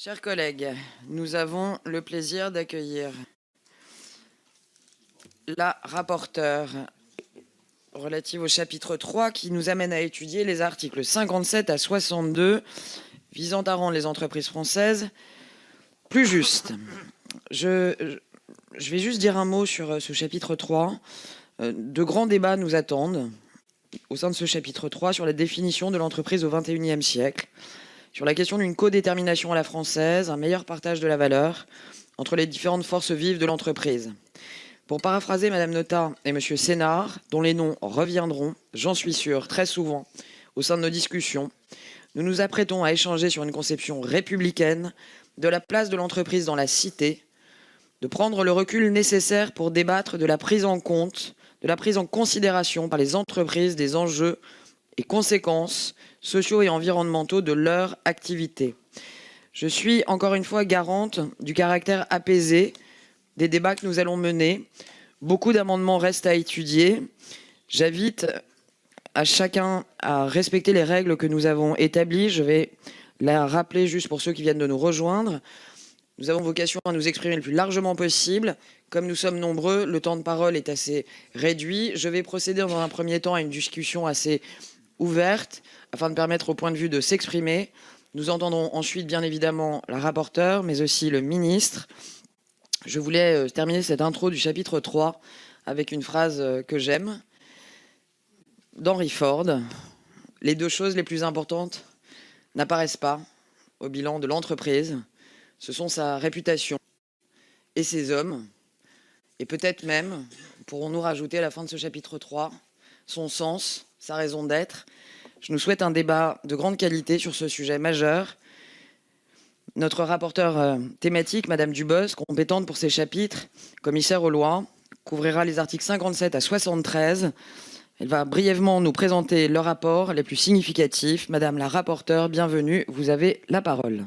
Chers collègues, nous avons le plaisir d'accueillir la rapporteure relative au chapitre 3 qui nous amène à étudier les articles 57 à 62 visant à rendre les entreprises françaises plus justes. Je vais juste dire un mot sur ce chapitre 3. De grands débats nous attendent au sein de ce chapitre 3 sur la définition de l'entreprise au XXIe siècle, sur la question d'une codétermination à la française, un meilleur partage de la valeur entre les différentes forces vives de l'entreprise. Pour paraphraser Madame Notat et Monsieur Sénard, dont les noms reviendront, j'en suis sûr, très souvent au sein de nos discussions, nous nous apprêtons à échanger sur une conception républicaine de la place de l'entreprise dans la cité, de prendre le recul nécessaire pour débattre de la prise en compte, de la prise en considération par les entreprises des enjeux et conséquences sociaux et environnementaux de leur activité. Je suis encore une fois garante du caractère apaisé des débats que nous allons mener. Beaucoup d'amendements restent à étudier. J'invite à chacun à respecter les règles que nous avons établies. Je vais la rappeler juste pour ceux qui viennent de nous rejoindre. Nous avons vocation à nous exprimer le plus largement possible. Comme nous sommes nombreux, le temps de parole est assez réduit. Je vais procéder dans un premier temps à une discussion assez ouverte afin de permettre au point de vue de s'exprimer. Nous entendrons ensuite bien évidemment la rapporteure, mais aussi le ministre. Je voulais terminer cette intro du chapitre 3 avec une phrase que j'aime d'Henry Ford. Les deux choses les plus importantes n'apparaissent pas au bilan de l'entreprise. Ce sont sa réputation et ses hommes. Et peut-être même, pourrons-nous rajouter à la fin de ce chapitre 3, son sens, sa raison d'être. Je nous souhaite un débat de grande qualité sur ce sujet majeur. Notre rapporteure thématique, Madame Dubos, compétente pour ces chapitres, commissaire aux lois, couvrira les articles 57 à 73. Elle va brièvement nous présenter le rapport les plus significatifs. Madame la rapporteure, bienvenue, vous avez la parole.